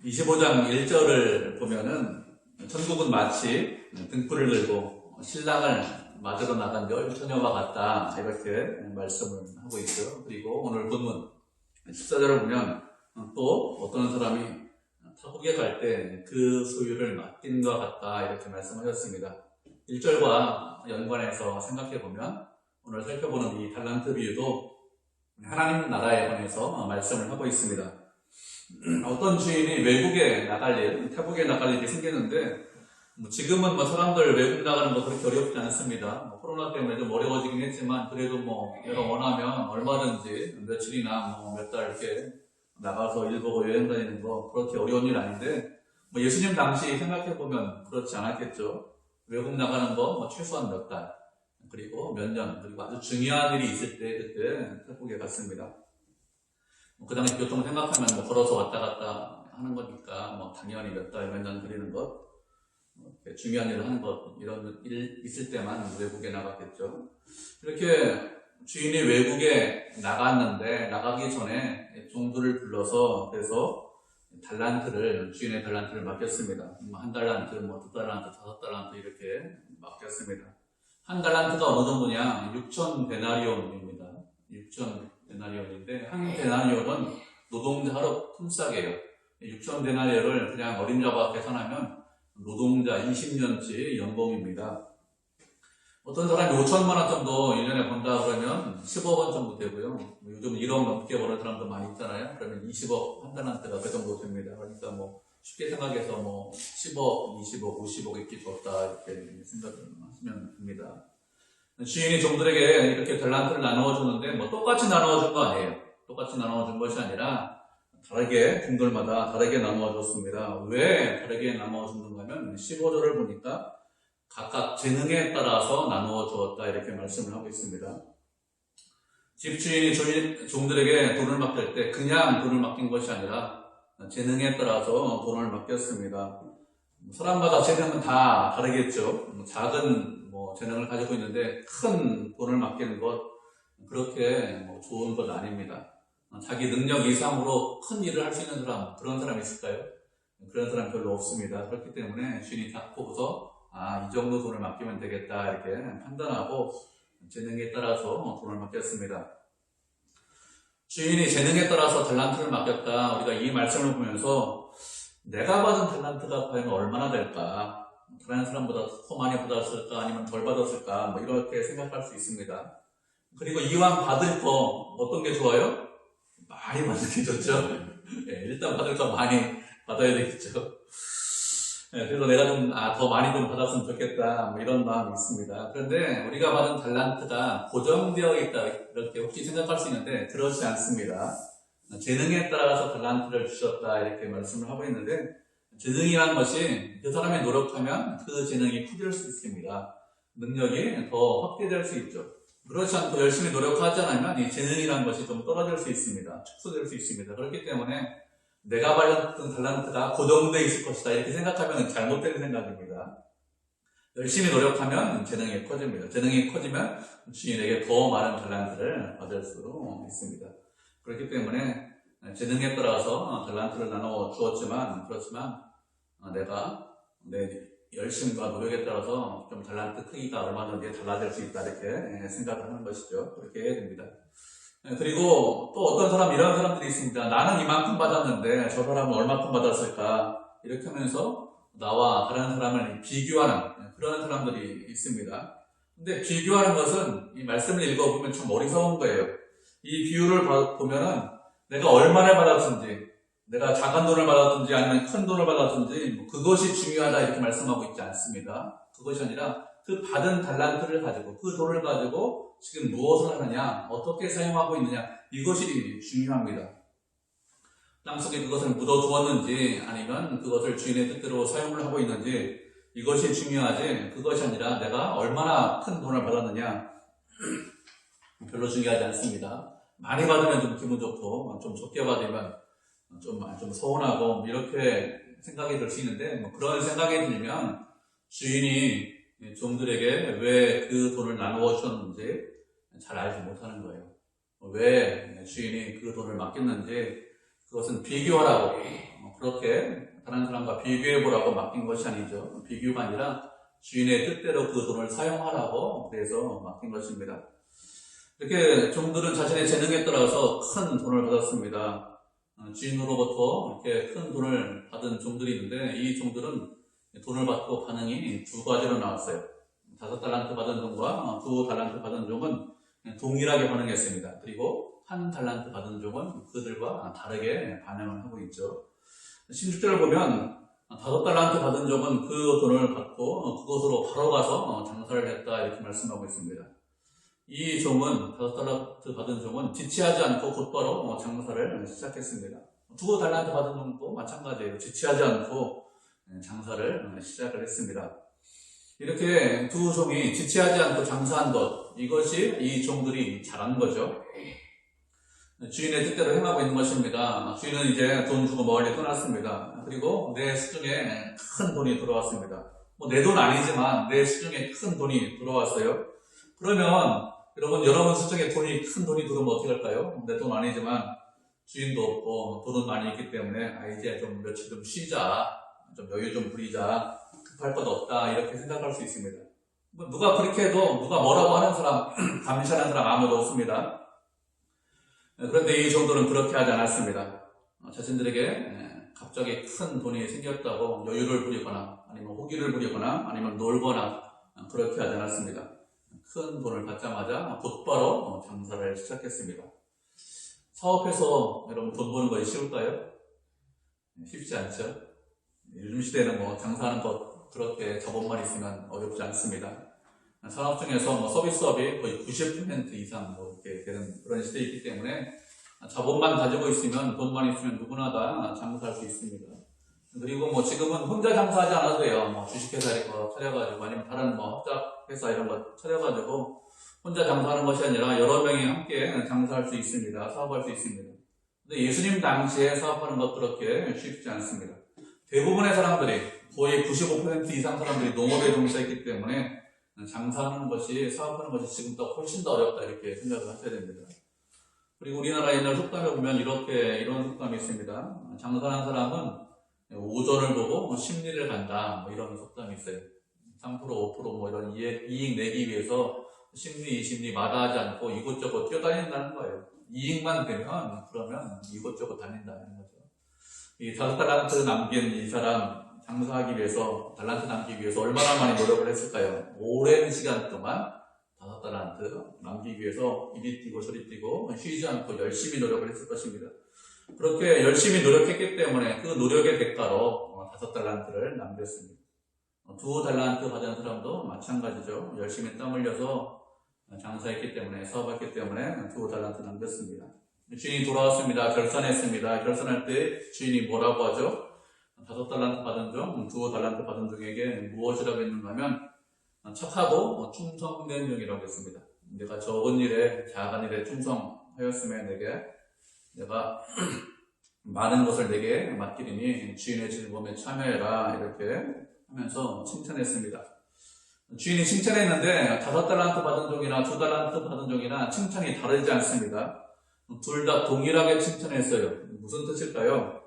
25장 1절을 보면은 천국은 마치 등불을 들고 신랑을 맞으러 나간 처녀와 같다 이렇게 말씀을 하고 있죠. 그리고 오늘 본문 14절을 보면 또 어떤 사람이 타국에 갈 때 그 소유를 맡긴 것 같다 이렇게 말씀하셨습니다. 1절과 연관해서 생각해 보면 오늘 살펴보는 이 달란트 비유도 하나님 나라에 관해서 말씀을 하고 있습니다. 어떤 주인이 외국에 나갈 일, 타국에 나갈 일이 생기는데 지금은 사람들 외국 나가는 거 그렇게 어렵지 않습니다. 코로나 때문에 좀 어려워지긴 했지만 그래도 내가 원하면 얼마든지 며칠이나 몇 달 이렇게 나가서 일 보고 여행 다니는 거 그렇게 어려운 일 아닌데 예수님 당시 생각해보면 그렇지 않았겠죠. 외국 나가는 거 최소한 몇 달, 그리고 몇 년, 그리고 아주 중요한 일이 있을 때 그때 태국에 갔습니다. 그 당시 교통 생각하면 걸어서 왔다 갔다 하는 거니까 당연히 몇 달, 몇 년 드리는 것, 중요한 일을 하는 것, 이런 일 있을 때만 외국에 나갔겠죠. 이렇게 주인이 외국에 나갔는데 나가기 전에 종들을 불러서 그래서 주인의 달란트를 맡겼습니다. 한 달란트, 두 달란트, 5달란트 이렇게 맡겼습니다. 한 달란트가 어느 정도냐? 6천 데나리온입니다. 6천 데나리온인데 한 데나리온은 노동자 하루 품삯이에요. 6천 데나리온을 그냥 어림잡아 계산하면 노동자 20년치 연봉입니다. 어떤 사람이 5천만 원 정도 1년에 번다 그러면 10억 원 정도 되고요. 요즘 1억 넘게 버는 사람도 많이 있잖아요. 그러면 20억 한 달한테가 그 정도 됩니다. 그러니까 쉽게 생각해서 10억, 20억, 50억 이렇게 줬다 이렇게 생각을 하시면 됩니다. 주인이 종들에게 이렇게 달란트를 나누어 주는데 똑같이 나누어 준 거 아니에요. 똑같이 나누어 준 것이 아니라 다르게 종들마다 다르게 나누어 줬습니다. 왜 다르게 나누어 줬는가 하면 15절을 보니까 각각 재능에 따라서 나누어 주었다 이렇게 말씀을 하고 있습니다. 집주인이 종들에게 돈을 맡길 때 그냥 돈을 맡긴 것이 아니라 재능에 따라서 돈을 맡겼습니다. 사람마다 재능은 다 다르겠죠. 작은 재능을 가지고 있는데 큰 돈을 맡기는 것 그렇게 좋은 것 아닙니다. 자기 능력 이상으로 큰 일을 할 수 있는 사람, 그런 사람이 있을까요? 그런 사람 별로 없습니다. 그렇기 때문에 주인이 딱 보고서 이 정도 돈을 맡기면 되겠다 이렇게 판단하고 재능에 따라서 돈을 맡겼습니다. 주인이 재능에 따라서 달란트를 맡겼다. 우리가 이 말씀을 보면서 내가 받은 달란트가 과연 얼마나 될까? 다른 사람보다 더 많이 받았을까? 아니면 덜 받았을까? 이렇게 생각할 수 있습니다. 그리고 이왕 받을 거 어떤 게 좋아요? 많이 받는 게 좋죠. 일단 받을 거 많이 받아야 되겠죠. 그래서 내가 더 많이 좀 받았으면 좋겠다, 이런 마음이 있습니다. 그런데 우리가 받은 달란트가 고정되어 있다, 이렇게 혹시 생각할 수 있는데, 그렇지 않습니다. 재능에 따라서 달란트를 주셨다, 이렇게 말씀을 하고 있는데, 재능이란 것이 그 사람이 노력하면 그 재능이 커질 수 있습니다. 능력이 더 확대될 수 있죠. 그렇지 않고 열심히 노력하지 않으면 이 재능이란 것이 좀 떨어질 수 있습니다. 축소될 수 있습니다. 그렇기 때문에 내가 받은 달란트가 고정되어 있을 것이다 이렇게 생각하면 잘못된 생각입니다. 열심히 노력하면 재능이 커집니다. 재능이 커지면 주인에게 더 많은 달란트를 받을 수 있습니다. 그렇기 때문에 재능에 따라서 달란트를 나누어 주었지만 그렇지만 내가 내 열심과 노력에 따라서 좀 달란트 크기가 얼마든지 달라질 수 있다 이렇게 생각을 하는 것이죠. 그렇게 해야 됩니다. 그리고 또 어떤 이런 사람들이 있습니다. 나는 이만큼 받았는데 저 사람은 얼마큼 받았을까? 이렇게 하면서 나와 다른 사람을 비교하는 그런 사람들이 있습니다. 근데 비교하는 것은 이 말씀을 읽어보면 참 어리석은 거예요. 이 비유를 보면은 내가 얼마나 받았든지, 내가 작은 돈을 받았든지 아니면 큰 돈을 받았든지 그것이 중요하다 이렇게 말씀하고 있지 않습니다. 그것이 아니라 그 받은 달란트를 가지고 그 돈을 가지고 지금 무엇을 하느냐, 어떻게 사용하고 있느냐, 이것이 중요합니다. 땅속에 그것을 묻어두었는지 아니면 그것을 주인의 뜻대로 사용을 하고 있는지 이것이 중요하지 그것이 아니라 내가 얼마나 큰 돈을 받았느냐 별로 중요하지 않습니다. 많이 받으면 좀 기분 좋고 좀 적게 받으면 좀 서운하고 이렇게 생각이 들 수 있는데 그런 생각이 들면 주인이 종들에게 왜 그 돈을 나누어 주었는지 잘 알지 못하는 거예요. 왜 주인이 그 돈을 맡겼는지 그것은 비교하라고 그렇게 다른 사람과 비교해보라고 맡긴 것이 아니죠. 비교가 아니라 주인의 뜻대로 그 돈을 사용하라고 그래서 맡긴 것입니다. 이렇게 종들은 자신의 재능에 따라서 큰 돈을 받았습니다. 주인으로부터 이렇게 큰 돈을 받은 종들이 있는데 이 종들은 돈을 받고 반응이 두 가지로 나왔어요. 5달란트 받은 종과 2달란트 받은 종은 동일하게 반응했습니다. 그리고 1달란트 받은 종은 그들과 다르게 반응을 하고 있죠. 16절을 보면 5달란트 받은 종은 그 돈을 받고 그곳으로 바로 가서 장사를 했다 이렇게 말씀하고 있습니다. 이 종은 5달란트 받은 종은 지체하지 않고 곧바로 장사를 시작했습니다. 2달란트 받은 종도 마찬가지예요. 지체하지 않고 장사를 시작을 했습니다. 이렇게 두 종이 지체하지 않고 장사한 것, 이것이 이 종들이 잘한 거죠. 주인의 뜻대로 행하고 있는 것입니다. 주인은 이제 돈 주고 멀리 떠났습니다. 그리고 내 수중에 큰 돈이 들어왔습니다. 내 돈 아니지만 내 수중에 큰 돈이 들어왔어요. 그러면 여러분 수중에 큰 돈이 들어오면 어떻게 할까요? 내 돈 아니지만 주인도 없고 돈은 많이 있기 때문에 이제 좀 며칠 좀 쉬자, 좀 여유 좀 부리자, 급할 것 없다 이렇게 생각할 수 있습니다. 누가 그렇게 해도 누가 뭐라고 하는 사람, 감시하는 사람 아무도 없습니다. 그런데 이 종들은 그렇게 하지 않았습니다. 자신들에게 갑자기 큰 돈이 생겼다고 여유를 부리거나 아니면 호기를 부리거나 아니면 놀거나 그렇게 하지 않았습니다. 큰 돈을 받자마자 곧바로 장사를 시작했습니다. 사업해서 여러분 돈 버는 것이 쉬울까요? 쉽지 않죠. 요즘 시대에는 장사하는 것 그렇게 자본만 있으면 어렵지 않습니다. 산업 중에서 서비스업이 거의 90% 이상 이렇게 되는 그런 시대이기 때문에 자본만 가지고 있으면 돈만 있으면 누구나 다 장사할 수 있습니다. 그리고 지금은 혼자 장사하지 않아도 돼요. 주식회사 이런 거 차려가지고 아니면 다른 합작회사 이런 거 차려가지고 혼자 장사하는 것이 아니라 여러 명이 함께 장사할 수 있습니다. 사업할 수 있습니다. 근데 예수님 당시에 사업하는 것 그렇게 쉽지 않습니다. 대부분의 사람들이 거의 95% 이상 사람들이 농업에 종사했기 때문에 장사하는 것이 사업하는 것이 지금보다 훨씬 더 어렵다 이렇게 생각을 하셔야 됩니다. 그리고 우리나라 옛날 속담에 보면 이런 속담이 있습니다. 장사하는 사람은 오전을 보고 심리를 간다 이런 속담이 있어요. 3% 5% 이런 이익 내기 위해서 심리 마다하지 않고 이곳저곳 뛰어다닌다는 거예요. 이익만 되면 그러면 이곳저곳 다닌다는 거죠. 이 5달란트 남긴 이 사람 장사하기 위해서 달란트 남기기 위해서 얼마나 많이 노력을 했을까요? 오랜 시간 동안 5달란트 남기기 위해서 이리 뛰고 저리 뛰고 쉬지 않고 열심히 노력을 했을 것입니다. 그렇게 열심히 노력했기 때문에 그 노력의 대가로 5달란트를 남겼습니다. 2달란트 받은 사람도 마찬가지죠. 열심히 땀 흘려서 장사했기 때문에 사업했기 때문에 2달란트 남겼습니다. 주인이 돌아왔습니다. 결산했습니다. 결산할 때 주인이 뭐라고 하죠? 5달란트 받은 종, 2달란트 받은 종에게 무엇이라고 했는가 하면 착하고 충성된 종이라고 했습니다. 내가 적은 일에 작은 일에 충성하였으면 내가 많은 것을 내게 맡기리니 주인의 즐거움에 참여해라 이렇게 하면서 칭찬했습니다. 주인이 칭찬했는데 5달란트 받은 종이나 2달란트 받은 종이나 칭찬이 다르지 않습니다. 둘 다 동일하게 칭찬했어요. 무슨 뜻일까요?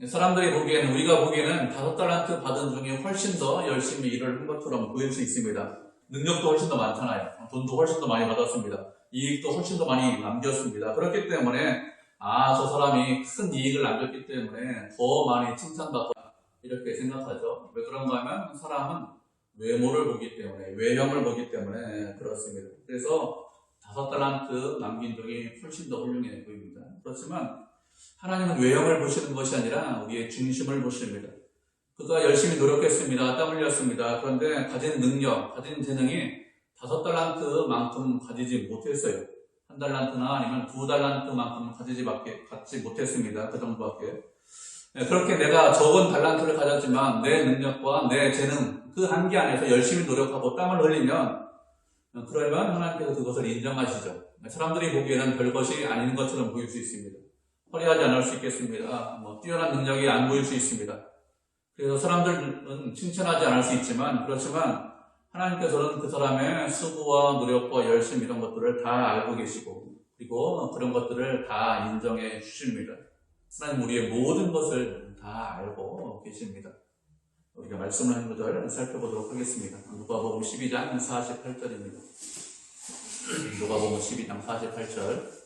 사람들이 보기에는, 우리가 보기에는 5달란트 받은 종이 훨씬 더 열심히 일을 한 것처럼 보일 수 있습니다. 능력도 훨씬 더 많잖아요. 돈도 훨씬 더 많이 받았습니다. 이익도 훨씬 더 많이 남겼습니다. 그렇기 때문에 저 사람이 큰 이익을 남겼기 때문에 더 많이 칭찬받고 이렇게 생각하죠. 왜 그런가 하면 사람은 외모를 보기 때문에, 외형을 보기 때문에 그렇습니다. 그래서 5달란트 남긴 종이 훨씬 더 훌륭해 보입니다. 그렇지만 하나님은 외형을 보시는 것이 아니라 우리의 중심을 보십니다. 그가 열심히 노력했습니다. 땀 흘렸습니다. 그런데 가진 능력, 가진 재능이 5달란트만큼 가지지 못했어요. 1달란트나 아니면 2달란트만큼 갖지 못했습니다. 그 정도밖에. 그렇게 내가 적은 달란트를 가졌지만 내 능력과 내 재능, 그 한계 안에서 열심히 노력하고 땀을 흘리면 그러면 하나님께서 그것을 인정하시죠. 사람들이 보기에는 별것이 아닌 것처럼 보일 수 있습니다. 화려하지 않을 수 있겠습니다. 뛰어난 능력이 안 보일 수 있습니다. 그래서 사람들은 칭찬하지 않을 수 있지만, 그렇지만 하나님께서는 그 사람의 수고와 노력과 열심 이런 것들을 다 알고 계시고, 그리고 그런 것들을 다 인정해 주십니다. 하나님 우리의 모든 것을 다 알고 계십니다. 우리가 말씀을 한 구절 살펴보도록 하겠습니다. 누가복음 12장 48절입니다. 누가복음 12장 48절.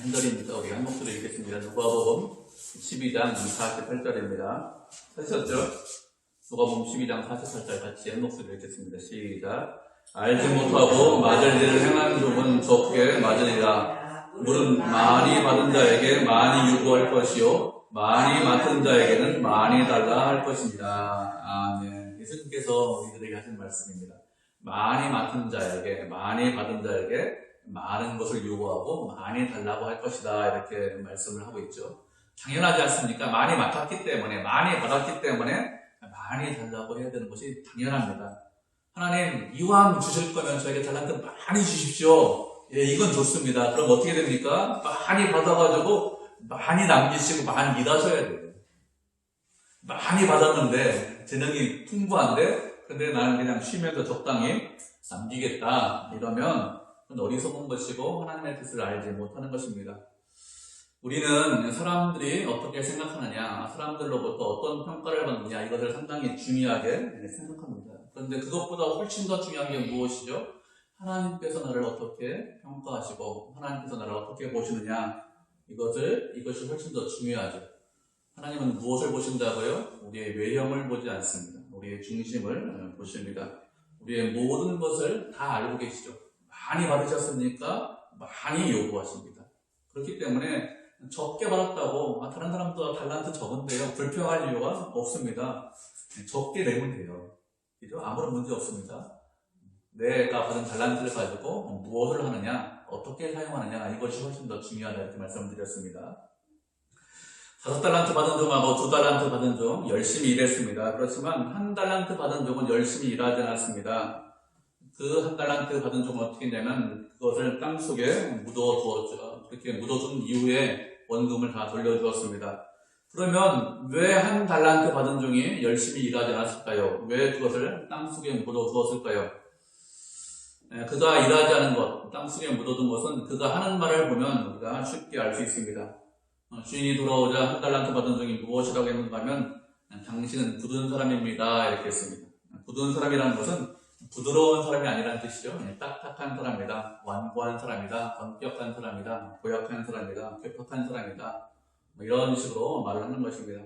한 절입니다. 우리 한 목소리 읽겠습니다. 누가복음 12장 48절입니다. 하셨죠? 누가복음 12장 48절 같이 한 목소리 읽겠습니다. 시작. 알지 못하고 맞을 일을 행하는 종은 적게 맞으리라. 물은 많이 받은 자에게 많이 요구할 것이요 많이 맡은 자에게는 많이 달라 할 것입니다. 아멘. 예수님께서 우리들에게 하신 말씀입니다. 많이 맡은 자에게 많이 받은 자에게 많은 것을 요구하고 많이 달라고 할 것이다, 이렇게 말씀을 하고 있죠. 당연하지 않습니까? 많이 맡았기 때문에, 많이 받았기 때문에 많이 달라고 해야 되는 것이 당연합니다. 하나님 이왕 주실 거면 저에게 달란트 많이 주십시오. 예, 이건 좋습니다. 그럼 어떻게 됩니까? 많이 받아가지고 많이 남기시고 많이 일하셔야 돼요. 많이 받았는데 재능이 풍부한데 근데 나는 그냥 쉬면서 적당히 남기겠다, 이러면 어리석은 것이고 하나님의 뜻을 알지 못하는 것입니다. 우리는 사람들이 어떻게 생각하느냐, 사람들로부터 어떤 평가를 받느냐, 이것을 상당히 중요하게 생각합니다. 그런데 그것보다 훨씬 더 중요한 게 무엇이죠? 하나님께서 나를 어떻게 평가하시고 하나님께서 나를 어떻게 보시느냐, 이것이 훨씬 더 중요하죠. 하나님은 무엇을 보신다고요? 우리의 외형을 보지 않습니다. 우리의 중심을 보십니다. 우리의 모든 것을 다 알고 계시죠. 많이 받으셨으니까 많이 요구하십니다. 그렇기 때문에 적게 받았다고 다른 사람도 달란트 적은데요, 불평할 이유가 없습니다. 적게 내면 돼요. 그죠? 아무런 문제 없습니다. 내가 받은 달란트를 가지고 무엇을 하느냐, 어떻게 사용하느냐, 이것이 훨씬 더 중요하다, 이렇게 말씀드렸습니다. 5달란트 받은 종하고 2달란트 받은 종 열심히 일했습니다. 그렇지만 1달란트 받은 종은 열심히 일하지 않았습니다. 그 1달란트 받은 종은 어떻게 했냐면 그것을 땅속에 묻어두었죠. 그렇게 묻어둔 이후에 원금을 다 돌려주었습니다. 그러면 왜 1달란트 받은 종이 열심히 일하지 않았을까요? 왜 그것을 땅속에 묻어두었을까요? 그가 일하지 않은 것, 땅속에 묻어둔 것은 그가 하는 말을 보면 우리가 쉽게 알 수 있습니다. 주인이 돌아오자 1달란트 받은 종이 무엇이라고 했는가 하면 당신은 굳은 사람입니다, 이렇게 했습니다. 굳은 사람이라는 것은 부드러운 사람이 아니라는 뜻이죠. 딱딱한 사람이다, 완고한 사람이다, 엄격한 사람이다, 고약한 사람이다, 괴팍한 사람이다, 이런 식으로 말을 하는 것입니다.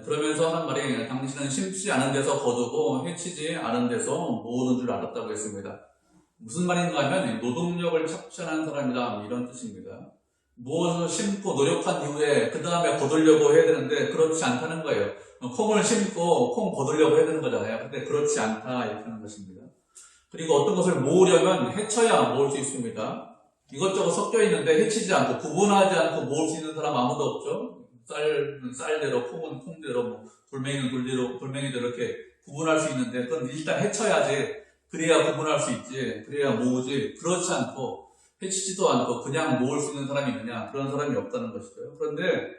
그러면서 한 말이 당신은 심지 않은 데서 거두고 해치지 않은 데서 모으는 줄 알았다고 했습니다. 무슨 말인가 하면 노동력을 착취하는 사람이다, 이런 뜻입니다. 무엇을 심고 노력한 이후에 그 다음에 거두려고 해야 되는데 그렇지 않다는 거예요. 콩을 심고 콩 거두려고 해야 되는 거잖아요. 근데 그렇지 않다, 이렇게 하는 것입니다. 그리고 어떤 것을 모으려면 해쳐야 모을 수 있습니다. 이것저것 섞여 있는데 해치지 않고 구분하지 않고 모을 수 있는 사람 아무도 없죠. 쌀대로, 콩은 콩대로, 돌멩이는 돌멩이대로 이렇게 구분할 수 있는데 그건 일단 해쳐야지. 그래야 구분할 수 있지. 그래야 모으지. 그렇지 않고 해치지도 않고 그냥 모을 수 있는 사람이 있느냐? 그런 사람이 없다는 것이죠. 그런데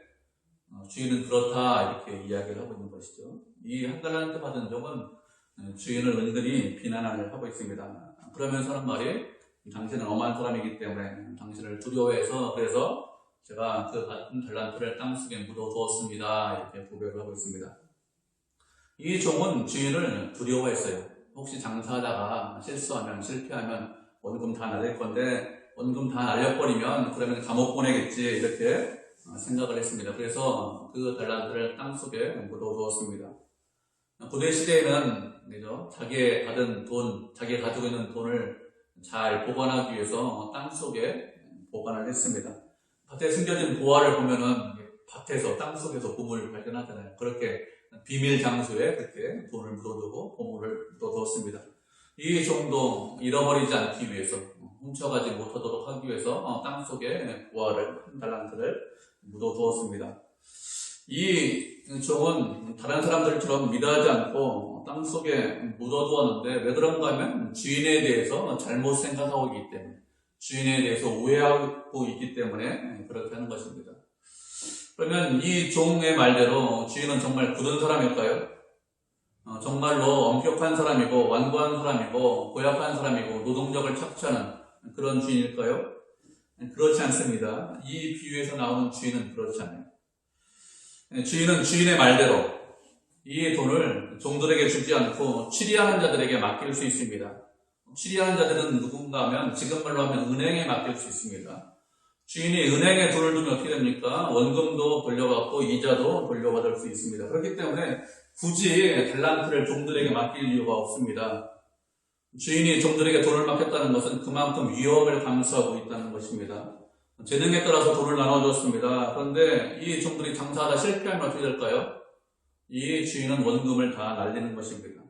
주인은 그렇다, 이렇게 이야기를 하고 있는 것이죠. 이 1달란트 받은 종은 주인을 은근히 비난을 하고 있습니다. 그러면서 하는 말이 당신은 엄한 사람이기 때문에 당신을 두려워해서 그래서 제가 그 받은 달란트를 땅속에 묻어두었습니다, 이렇게 고백을 하고 있습니다. 이 종은 주인을 두려워했어요. 혹시 장사하다가 실수하면, 실패하면 원금 다 날릴 건데 원금 다 날려버리면 그러면 감옥 보내겠지, 이렇게 생각을 했습니다. 그래서 그 달란트를 땅속에 묻어두었습니다. 고대 시대에는 자기 받은 돈, 자기 가지고 있는 돈을 잘 보관하기 위해서 땅속에 보관을 했습니다. 밭에 숨겨진 보화를 보면은 밭에서, 땅속에서 보물을 발견하잖아요. 그렇게 비밀 장소에 그렇게 돈을 묻어두고 보물을 묻어두었습니다. 이 종도 잃어버리지 않기 위해서, 훔쳐가지 못하도록 하기 위해서 땅속에 보화를, 1달란트를 묻어두었습니다. 이 종은 다른 사람들처럼 일하지 않고 땅속에 묻어두었는데 왜 그런가 하면 주인에 대해서 잘못 생각하고 있기 때문에, 주인에 대해서 오해하고 있기 때문에 그렇게 하는 것입니다. 그러면 이 종의 말대로 주인은 정말 굳은 사람일까요? 정말로 엄격한 사람이고 완고한 사람이고 고약한 사람이고 노동력을 착취하는 그런 주인일까요? 그렇지 않습니다. 이 비유에서 나오는 주인은 그렇지 않아요. 주인은 주인의 말대로 이 돈을 종들에게 주지 않고 취리하는 자들에게 맡길 수 있습니다. 취리하는 자들은 누군가 하면 지금 말로 하면 은행에 맡길 수 있습니다. 주인이 은행에 돈을 두면 어떻게 됩니까? 원금도 돌려받고 이자도 돌려받을 수 있습니다. 그렇기 때문에 굳이 달란트를 종들에게 맡길 이유가 없습니다. 주인이 종들에게 돈을 맡겼다는 것은 그만큼 위험을 감수하고 있다는 것입니다. 재능에 따라서 돈을 나눠줬습니다. 그런데 이 종들이 장사하다 실패하면 어떻게 될까요? 이 주인은 원금을 다 날리는 것입니다.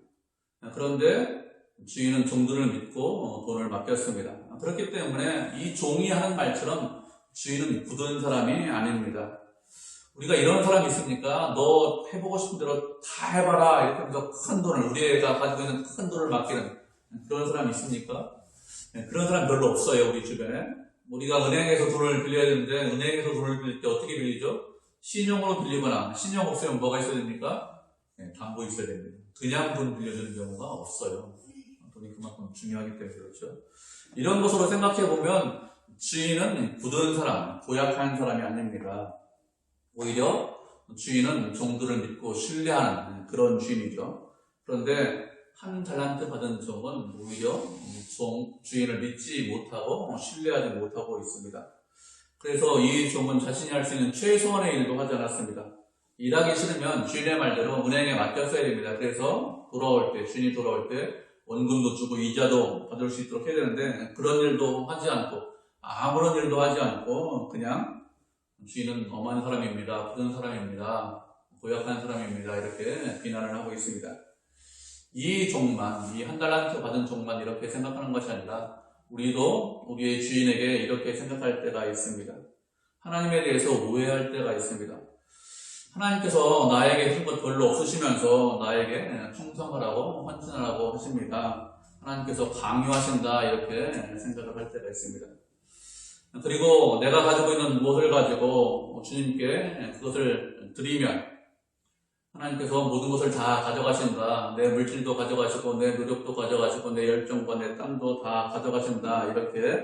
그런데 주인은 종들을 믿고 돈을 맡겼습니다. 그렇기 때문에 이 종이 하는 말처럼 주인은 굳은 사람이 아닙니다. 우리가 이런 사람이 있습니까? 너 해보고 싶은 대로 다 해봐라 이렇게 하면서 큰 돈을 우리 애가 가지고 있는 큰 돈을 맡기는 그런 사람이 있습니까? 그런 사람 별로 없어요. 우리 주변에. 우리가 은행에서 돈을 빌려야 되는데 은행에서 돈을 빌릴 때 어떻게 빌리죠? 신용으로 빌리거나 신용 없으면 뭐가 있어야 됩니까? 담보 있어야 됩니다. 그냥 돈 빌려주는 경우가 없어요. 돈이 그만큼 중요하기 때문에 그렇죠. 이런 것으로 생각해보면 주인은 굳은 사람, 고약한 사람이 아닙니다. 오히려 주인은 종들을 믿고 신뢰하는 그런 주인이죠. 그런데 한 달란트 받은 종은 오히려 주인을 믿지 못하고 신뢰하지 못하고 있습니다. 그래서 이 종은 자신이 할 수 있는 최소한의 일도 하지 않았습니다. 일하기 싫으면 주인의 말대로 은행에 맡겼어야 됩니다. 그래서 주인이 돌아올 때 원금도 주고 이자도 받을 수 있도록 해야 되는데 그런 일도 하지 않고 아무런 일도 하지 않고 그냥 주인은 엄한 사람입니다. 굳은 사람입니다. 고약한 사람입니다. 이렇게 비난을 하고 있습니다. 이 종만, 이 한 달란트 받은 종만 이렇게 생각하는 것이 아니라 우리도 우리의 주인에게 이렇게 생각할 때가 있습니다. 하나님에 대해서 오해할 때가 있습니다. 하나님께서 나에게 준 것 별로 없으시면서 나에게 충성하라고 헌신하라고 하십니다. 하나님께서 강요하신다 이렇게 생각을 할 때가 있습니다. 그리고 내가 가지고 있는 무엇을 가지고 주님께 그것을 드리면 하나님께서 모든 것을 다 가져가신다. 내 물질도 가져가시고 내 노력도 가져가시고 내 열정과 내 땀도 다 가져가신다. 이렇게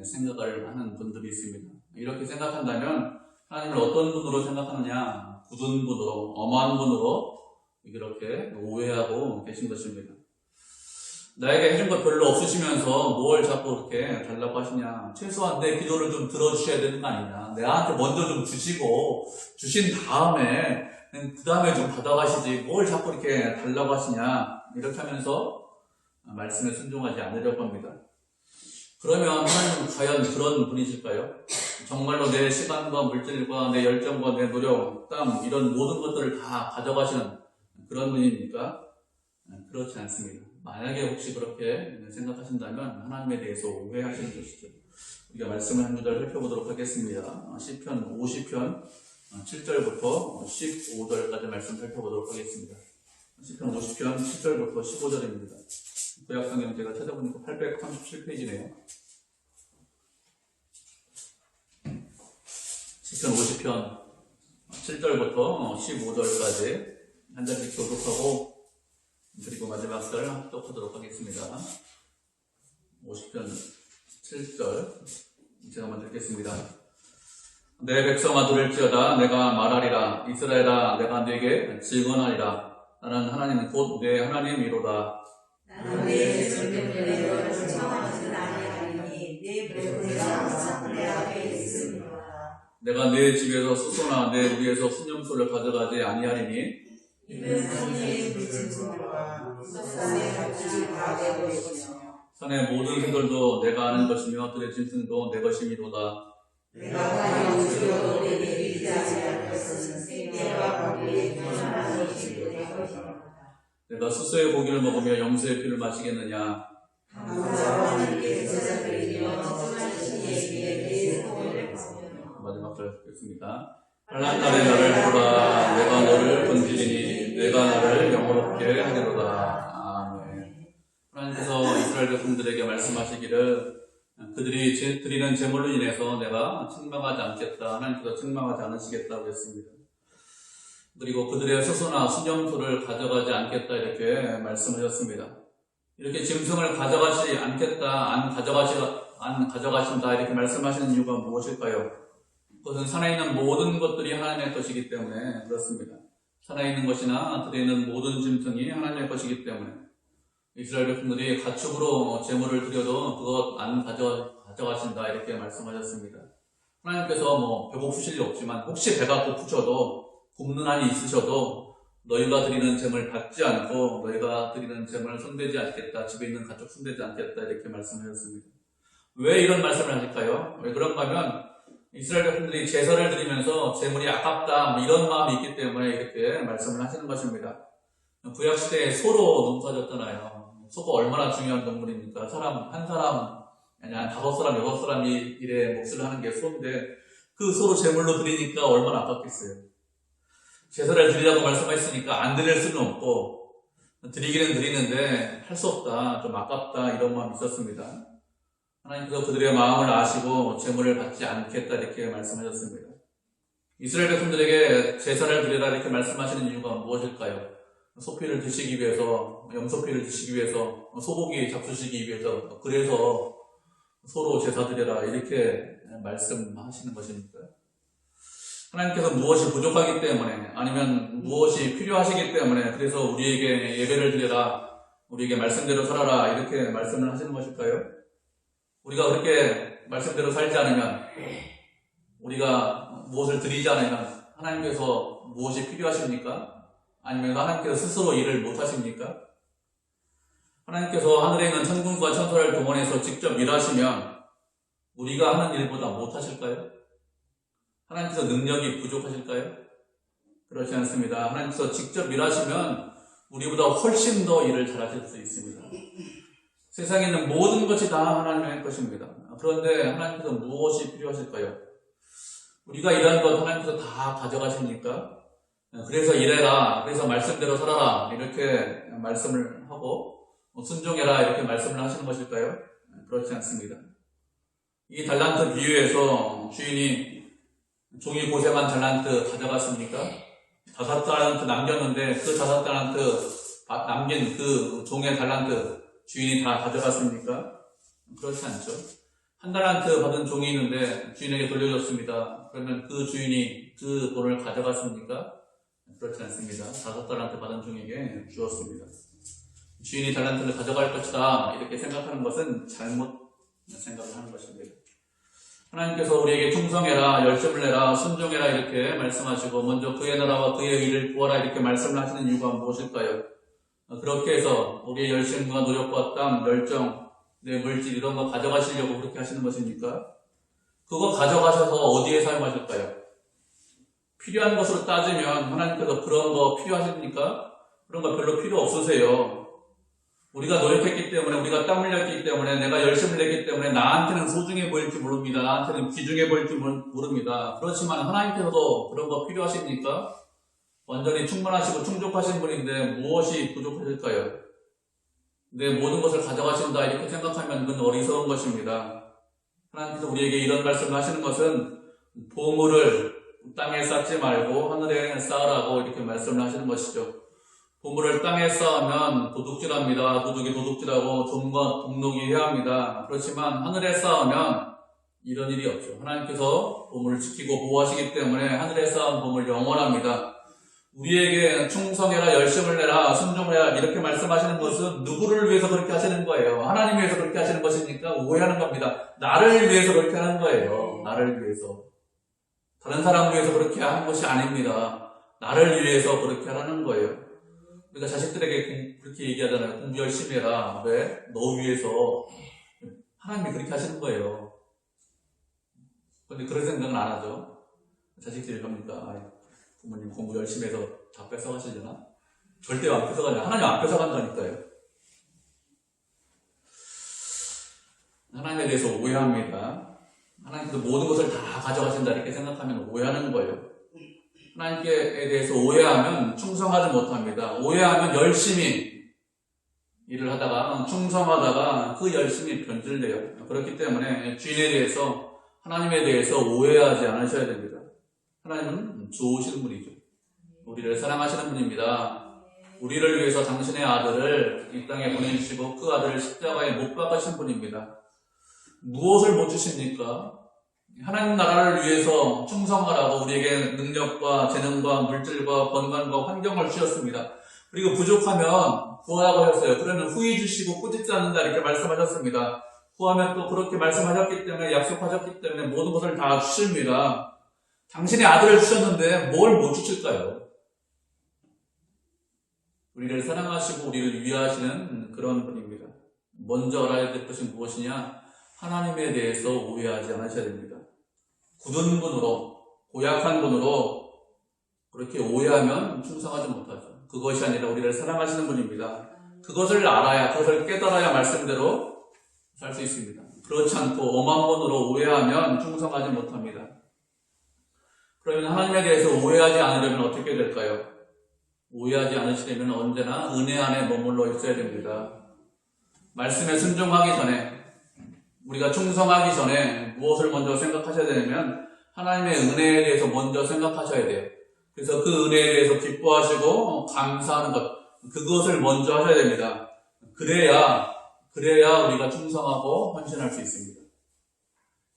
생각을 하는 분들이 있습니다. 이렇게 생각한다면 하나님을 어떤 분으로 생각하느냐? 굳은 분으로, 엄한 분으로 이렇게 오해하고 계신 것입니다. 나에게 해준 것 별로 없으시면서 뭘 자꾸 이렇게 달라고 하시냐. 최소한 내 기도를 좀 들어주셔야 되는 거 아니냐. 내한테 먼저 좀 주시고 주신 다음에 그 다음에 좀 받아가시지 뭘 자꾸 이렇게 달라고 하시냐. 이렇게 하면서 말씀에 순종하지 않으려고 합니다. 그러면 하나님은 과연 그런 분이실까요? 정말로 내 시간과 물질과 내 열정과 내 노력, 땀 이런 모든 것들을 다 가져가시는 그런 분입니까? 그렇지 않습니다. 만약에 혹시 그렇게 생각하신다면 하나님에 대해서 오해하시는 것이죠. 우리가 말씀을 한 구절 살펴보도록 하겠습니다. 시편 50편 7절부터 15절까지 말씀 살펴보도록 하겠습니다. 시편 50편 7절부터 15절입니다. 구약성경 제가 찾아보니까 837페이지네요. 시편 50편 7절부터 15절까지 한 절씩 교독하고 그리고 마지막 절 합독하도록 하겠습니다. 50편 7절 제가 먼저 읽겠습니다. 내 백성아 들을지어다 내가 말하리라. 이스라엘아 내가 네게 증언하리라. 나는 하나님 곧 내 하나님이로다. 나는 내 전쟁을 내가 청하지 아니하리니 내 백성이라 항상 내 앞에 있으리라. 내가 내 집에서 수소나 내 위에서 순염소를 가져가지 아니하리니 이는 산의 물짐승들과 산의 값이 다 내 것이며 산의 모든 새들도 내가 아는 것이며 들의 짐승도 내 것이미로다. 내가 과연 주여 내게 믿지 않을 것은 내가 거기에 편안한 것이 내 것이니라. 내가 수소의 고기를 먹으며 염소의 피를 마시겠느냐. 강자와 함께 제자들이며 찌푸마신 예비에 내 생명을 받으며. 마지막 절 읽겠습니다. 환난 날에 나를 보라. 내가 너를 건지리니 내가 나를 영화롭게 하리로다. 아멘. 하나님께서 이스라엘 백성들에게 말씀하시기를 그들이 드리는 제물로 인해서 내가 책망하지 않겠다. 하나님께서 책망하지 않으시겠다고 했습니다. 그리고 그들의 수소나 순염소를 가져가지 않겠다 이렇게 말씀하셨습니다. 이렇게 짐승을 가져가지 않겠다, 안 가져가신다 이렇게 말씀하시는 이유가 무엇일까요? 그것은 산에 있는 모든 것들이 하나님의 것이기 때문에 그렇습니다. 산에 있는 것이나 들에 있는 모든 짐승이 하나님의 것이기 때문에 이스라엘 백성들이 가축으로 제물을 드려도 그것 안 가져가신다 이렇게 말씀하셨습니다. 하나님께서 배고프실 리 없지만 혹시 배가 고프셔도 굶는 한이 있으셔도 너희가 드리는 제물 받지 않고 너희가 드리는 제물을 손대지 않겠다, 집에 있는 가축 손대지 않겠다 이렇게 말씀하셨습니다. 왜 이런 말씀을 하실까요? 왜 그런가 하면 이스라엘 백성들이 제사를 드리면서 제물이 아깝다 이런 마음이 있기 때문에 이렇게 말씀을 하시는 것입니다. 구약시대에 소로 농사졌잖아요. 소가 얼마나 중요한 동물입니까? 한 사람, 아니 한 5사람, 6사람이 일에 몫을 하는 게 소인데 그 소로 제물로 드리니까 얼마나 아깝겠어요. 제사를 드리라고 말씀하셨으니까 안 드릴 수는 없고 드리기는 드리는데 할 수 없다, 좀 아깝다 이런 마음이 있었습니다. 하나님께서 그들의 마음을 아시고 제물을 받지 않겠다 이렇게 말씀하셨습니다. 이스라엘 백성들에게 제사를 드리라 이렇게 말씀하시는 이유가 무엇일까요? 소피를 드시기 위해서, 염소피를 드시기 위해서, 소고기 잡수시기 위해서, 그래서 소로 제사 드려라 이렇게 말씀하시는 것입니까? 하나님께서 무엇이 부족하기 때문에 아니면 무엇이 필요하시기 때문에 그래서 우리에게 예배를 드려라, 우리에게 말씀대로 살아라 이렇게 말씀을 하시는 것일까요? 우리가 그렇게 말씀대로 살지 않으면, 우리가 무엇을 드리지 않으면 하나님께서 무엇이 필요하십니까? 아니면 하나님께서 스스로 일을 못하십니까? 하나님께서 하늘에 있는 천군과 천사를 동원해서 직접 일하시면 우리가 하는 일보다 못하실까요? 하나님께서 능력이 부족하실까요? 그렇지 않습니다. 하나님께서 직접 일하시면 우리보다 훨씬 더 일을 잘하실 수 있습니다. 세상에 있는 모든 것이 다 하나님의 것입니다. 그런데 하나님께서 무엇이 필요하실까요? 우리가 일한 것 하나님께서 다 가져가십니까? 그래서 일해라, 그래서 말씀대로 살아라 이렇게 말씀을 하고 순종해라 이렇게 말씀을 하시는 것일까요? 그렇지 않습니다. 이 달란트 비유에서 주인이 종이 고생한 달란트 가져갔습니까? 5달란트 남겼는데 그 5달란트 남긴 그 종의 달란트 주인이 다 가져갔습니까? 그렇지 않죠. 1달란트 받은 종이 있는데 주인에게 돌려줬습니다. 그러면 그 주인이 그 돈을 가져갔습니까? 그렇지 않습니다. 5달란트 받은 종에게 주었습니다. 주인이 달란트를 가져갈 것이다 이렇게 생각하는 것은 잘못 생각을 하는 것입니다. 하나님께서 우리에게 충성해라, 열심을 내라, 순종해라 이렇게 말씀하시고 먼저 그의 나라와 그의 의를 구하라 이렇게 말씀을 하시는 이유가 무엇일까요? 그렇게 해서 우리의 열심과 노력과 땀, 열정, 내 물질 이런 거 가져가시려고 그렇게 하시는 것입니까? 그거 가져가셔서 어디에 사용하실까요? 필요한 것으로 따지면 하나님께서 그런 거 필요하십니까? 그런 거 별로 필요 없으세요. 우리가 노력했기 때문에, 우리가 땀 흘렸기 때문에, 내가 열심을 냈기 때문에 나한테는 소중해 보일지 모릅니다. 나한테는 귀중해 보일지 모릅니다. 그렇지만 하나님께서도 그런 거 필요하십니까? 완전히 충만하시고 충족하신 분인데 무엇이 부족하실까요? 내 모든 것을 가져가신다 이렇게 생각하면 그건 어리석은 것입니다. 하나님께서 우리에게 이런 말씀을 하시는 것은 보물을 땅에 쌓지 말고 하늘에 쌓으라고 이렇게 말씀을 하시는 것이죠. 보물을 땅에 쌓으면 도둑질합니다. 도둑이 도둑질하고 종과 동록이 해야 합니다. 그렇지만 하늘에 쌓으면 이런 일이 없죠. 하나님께서 보물을 지키고 보호하시기 때문에 하늘에 쌓은 보물 영원합니다. 우리에게 충성해라, 열심을 내라, 순종해라 이렇게 말씀하시는 것은 누구를 위해서 그렇게 하시는 거예요? 하나님 위해서 그렇게 하시는 것이니까 오해하는 겁니다. 나를 위해서 그렇게 하는 거예요. 나를 위해서. 다른 사람 위해서 그렇게 하는 것이 아닙니다. 나를 위해서 그렇게 하는 거예요. 그러니까 자식들에게 그렇게 얘기하잖아요. 공부 열심히 해라. 왜? 너 위해서. 하나님이 그렇게 하시는 거예요. 그런데 그런 생각은 안 하죠. 자식들이 그럽니까? 부모님 공부 열심히 해서 다 뺏어가시려나? 절대 안 뺏어가냐. 하나님 안 뺏어간다니까요. 하나님에 대해서 오해합니다. 하나님께서 모든 것을 다 가져가신다 이렇게 생각하면 오해하는 거예요. 하나님께 대해서 오해하면 충성하지 못합니다. 오해하면 열심히 일을 하다가 충성하다가 그 열심히 변질돼요. 그렇기 때문에 주인에 대해서 하나님에 대해서 오해하지 않으셔야 됩니다. 하나님은 좋으신 분이죠. 우리를 사랑하시는 분입니다. 우리를 위해서 당신의 아들을 이 땅에 보내주시고 그 아들을 십자가에 못 박으신 분입니다. 무엇을 못 주십니까? 하나님 나라를 위해서 충성하라고 우리에게 능력과 재능과 물질과 건강과 환경을 주셨습니다. 그리고 부족하면 구하라고 하셨어요. 그러면 후히 주시고 꾸짖지 않는다 이렇게 말씀하셨습니다. 구하면 또 그렇게 말씀하셨기 때문에 약속하셨기 때문에 모든 것을 다 주십니다. 당신의 아들을 주셨는데 뭘 못 주실까요? 우리를 사랑하시고 우리를 위하시는 그런 분입니다. 먼저 알아야 될 것이 무엇이냐? 하나님에 대해서 오해하지 않으셔야 됩니다. 굳은 분으로, 고약한 분으로 그렇게 오해하면 충성하지 못하죠. 그것이 아니라 우리를 사랑하시는 분입니다. 그것을 알아야, 그것을 깨달아야 말씀대로 살 수 있습니다. 그렇지 않고 엄한 분으로 오해하면 충성하지 못합니다. 그러면 하나님에 대해서 오해하지 않으려면 어떻게 될까요? 오해하지 않으시려면 언제나 은혜 안에 머물러 있어야 됩니다. 말씀에 순종하기 전에, 우리가 충성하기 전에 무엇을 먼저 생각하셔야 되냐면 하나님의 은혜에 대해서 먼저 생각하셔야 돼요. 그래서 그 은혜에 대해서 기뻐하시고 감사하는 것, 그것을 먼저 하셔야 됩니다. 그래야 우리가 충성하고 헌신할 수 있습니다.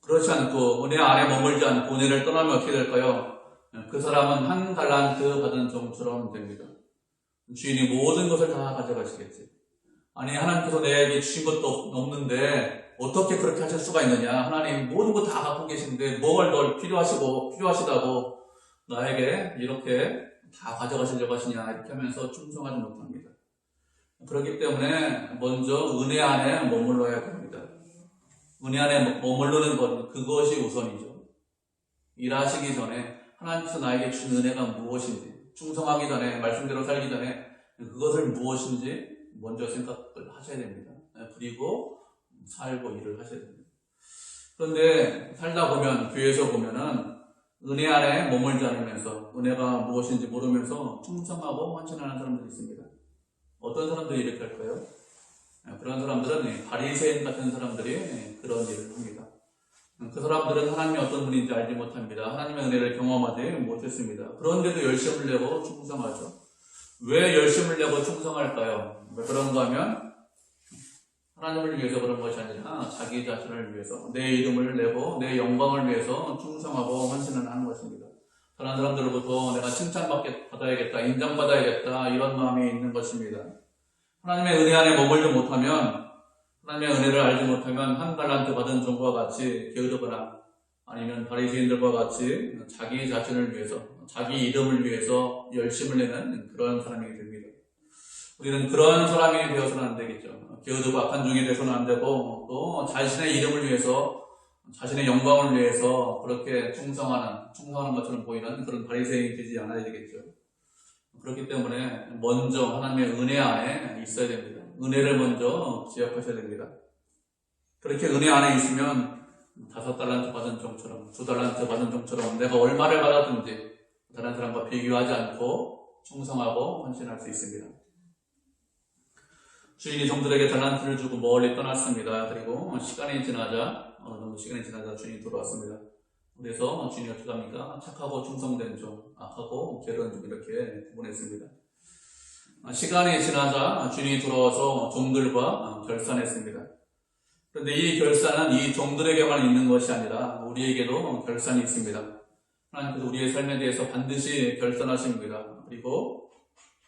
그렇지 않고 은혜 안에 머물지 않고 은혜를 떠나면 어떻게 될까요? 그 사람은 한 달란트 받은 종처럼 됩니다. 주인이 모든 것을 다 가져가시겠지. 아니, 하나님께서 내게 주신 것도 없는데 어떻게 그렇게 하실 수가 있느냐? 하나님 모든 거 다 갖고 계신데 뭘 더 필요하시다고 나에게 이렇게 다 가져가시려고 하시냐? 이렇게 하면서 충성하지 못합니다. 그렇기 때문에 먼저 은혜 안에 머물러야 됩니다. 은혜 안에 머무르는 것, 그것이 우선이죠. 일하시기 전에 하나님께서 나에게 주신 은혜가 무엇인지, 충성하기 전에, 말씀대로 살기 전에 그것을 무엇인지 먼저 생각을 하셔야 됩니다. 그리고 살고 일을 하셔야 됩니다. 그런데 살다 보면, 교회에서 보면은 은혜 안에 머물지 않으면서 은혜가 무엇인지 모르면서 충성하고 헌신하는 사람들이 있습니다. 어떤 사람들이 이렇게 할까요? 그런 사람들은 바리새인 같은 사람들이 그런 일을 합니다. 그 사람들은 하나님이 어떤 분인지 알지 못합니다. 하나님의 은혜를 경험하지 못했습니다. 그런데도 열심을 내고 충성하죠. 왜 열심을 내고 충성할까요? 왜 그런가 하면 하나님을 위해서 그런 것이 아니라 자기 자신을 위해서, 내 이름을 내고 내 영광을 위해서 충성하고 헌신을 하는 것입니다. 다른 사람들로부터 내가 칭찬받아야겠다, 인정받아야겠다 이런 마음이 있는 것입니다. 하나님의 은혜 안에 머물지 못하면, 하나님의 은혜를 알지 못하면 한 달란트 받은 종과 같이 게으르거나 아니면 바리새인들과 같이 자기 자신을 위해서, 자기 이름을 위해서 열심을 내는 그런 사람이 됩니다. 우리는 그런 사람이 되어서는 안 되겠죠. 게으르고 악한 종이 되어서는 안 되고, 또 자신의 이름을 위해서, 자신의 영광을 위해서 그렇게 충성하는 것처럼 보이는 그런 바리새인이 되지 않아야 되겠죠. 그렇기 때문에 먼저 하나님의 은혜 안에 있어야 됩니다. 은혜를 먼저 지역하셔야 됩니다. 그렇게 은혜 안에 있으면 5달란트 받은 종처럼, 2달란트 받은 종처럼 내가 얼마를 받았든지 다른 사람과 비교하지 않고 충성하고 헌신할 수 있습니다. 주인이 종들에게 달란트를 주고 멀리 떠났습니다. 그리고 시간이 지나자 주인이 돌아왔습니다. 그래서 주인이 어떻게 합니까? 착하고 충성된 종, 악하고 게으른 종 이렇게 구분했습니다. 시간이 지나자 주인이 돌아와서 종들과 결산했습니다. 그런데 이 결산은 이 종들에게만 있는 것이 아니라 우리에게도 결산이 있습니다. 하나님께서 우리의 삶에 대해서 반드시 결산하십니다. 그리고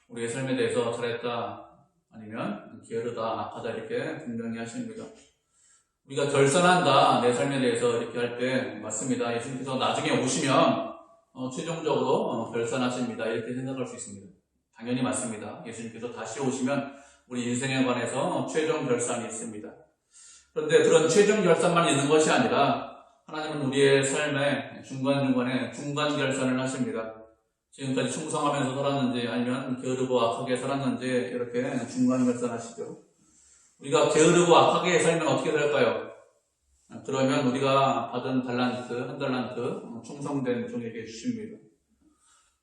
우리의 삶에 대해서 잘했다 아니면 게으르다, 악하다 이렇게 분명히 하십니다. 우리가 결산한다, 내 삶에 대해서 이렇게 할 때 맞습니다. 예수님께서 나중에 오시면 최종적으로 결산하십니다. 이렇게 생각할 수 있습니다. 당연히 맞습니다. 예수님께서 다시 오시면 우리 인생에 관해서 최종 결산이 있습니다. 그런데 그런 최종 결산만 있는 것이 아니라 하나님은 우리의 삶에 중간중간에 중간 결산을 하십니다. 지금까지 충성하면서 살았는지 아니면 게으르고 악하게 살았는지 이렇게 중간 결산하시죠. 우리가 게으르고 악하게 살면 어떻게 될까요? 그러면 우리가 받은 달란트, 한 달란트 충성된 종에게 주십니다.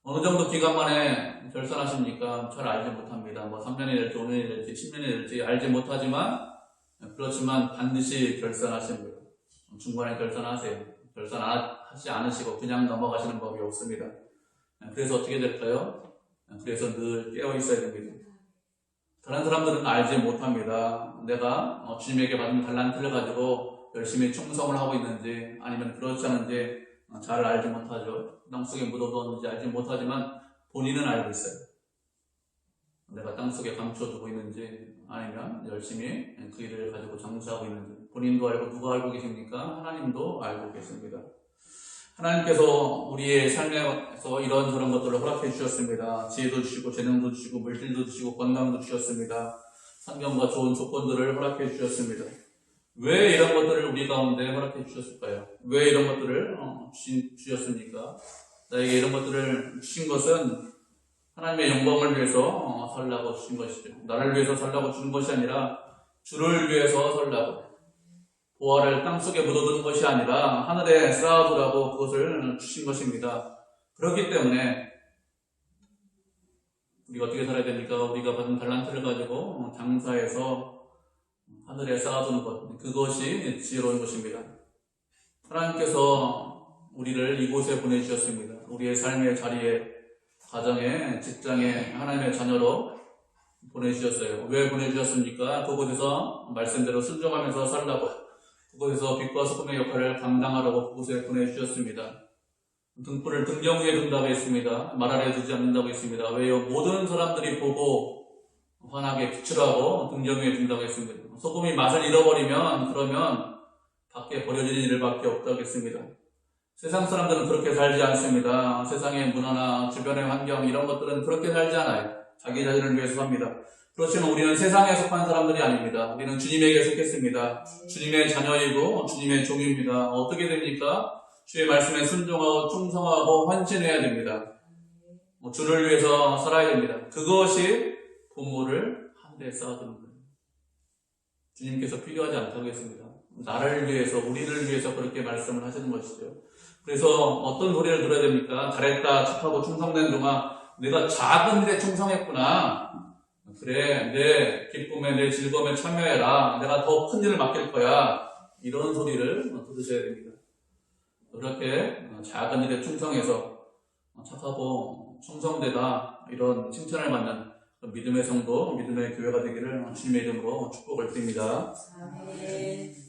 어느 정도 기간 만에 결산하십니까? 잘 알지 못합니다. 3년이 될지 5년이 될지 10년이 될지 알지 못하지만 그렇지만 반드시 결산하십니다. 중간에 결산하세요. 결산하지 않으시고 그냥 넘어가시는 법이 없습니다. 그래서 어떻게 될까요? 그래서 늘 깨어 있어야 됩니다. 다른 사람들은 알지 못합니다. 내가 주님에게 받은 달란트를 가지고 열심히 충성을 하고 있는지 아니면 그렇지 않은지 잘 알지 못하죠. 땅속에 묻어두었는지 알지 못하지만 본인은 알고 있어요. 내가 땅속에 감춰두고 있는지 아니면 열심히 그 일을 가지고 장수하고 있는지 본인도 알고 누가 알고 계십니까? 하나님도 알고 계십니다. 하나님께서 우리의 삶에서 이런저런 것들을 허락해 주셨습니다. 지혜도 주시고 재능도 주시고 물질도 주시고 건강도 주셨습니다. 환경과 좋은 조건들을 허락해 주셨습니다. 왜 이런 것들을 우리 가운데 허락해 주셨을까요? 왜 이런 것들을 주셨습니까? 나에게 이런 것들을 주신 것은 하나님의 영광을 위해서 살라고 주신 것이죠. 나를 위해서 살라고 주는 것이 아니라 주를 위해서 살라고, 보화를 땅속에 묻어두는 것이 아니라 하늘에 쌓아두라고 그것을 주신 것입니다. 그렇기 때문에 우리가 어떻게 살아야 됩니까? 우리가 받은 달란트를 가지고 장사해서 하늘에 쌓아두는 것, 그것이 지혜로운 것입니다. 하나님께서 우리를 이곳에 보내주셨습니다. 우리의 삶의 자리에, 가정에, 직장에 하나님의 자녀로 보내주셨어요. 왜 보내주셨습니까? 그곳에서 말씀대로 순종하면서 살라고, 그곳에서 빛과 소금의 역할을 감당하라고 그곳에 보내주셨습니다. 등불을 등경 위에 둔다고 했습니다. 말 아래 두지 않는다고 했습니다. 왜요? 모든 사람들이 보고 환하게 빛을 하고 등경 위에 둔다고 했습니다. 소금이 맛을 잃어버리면 그러면 밖에 버려지는 일밖에 없다고 했습니다. 세상 사람들은 그렇게 살지 않습니다. 세상의 문화나 주변의 환경 이런 것들은 그렇게 살지 않아요. 자기 자신을 위해서 삽니다. 그렇지만 우리는 세상에 속한 사람들이 아닙니다. 우리는 주님에게 속했습니다. 주님의 자녀이고 주님의 종입니다. 어떻게 됩니까? 주의 말씀에 순종하고 충성하고 헌신해야 됩니다. 주를 위해서 살아야 됩니다. 그것이 보물을 하늘에 쌓아두는 거예요. 주님께서 필요하지 않다고 했습니다. 나를 위해서, 우리를 위해서 그렇게 말씀을 하시는 것이죠. 그래서 어떤 소리를 들어야 됩니까? 잘했다, 착하고 충성된 종아, 내가 작은 일에 충성했구나. 그래, 내 기쁨에, 내 즐거움에 참여해라. 내가 더 큰 일을 맡길 거야. 이런 소리를 들으셔야 됩니다. 그렇게 작은 일에 충성해서 착하고 충성되다, 이런 칭찬을 받는 믿음의 성도, 믿음의 교회가 되기를 주님의 이름으로 축복을 드립니다. 아멘.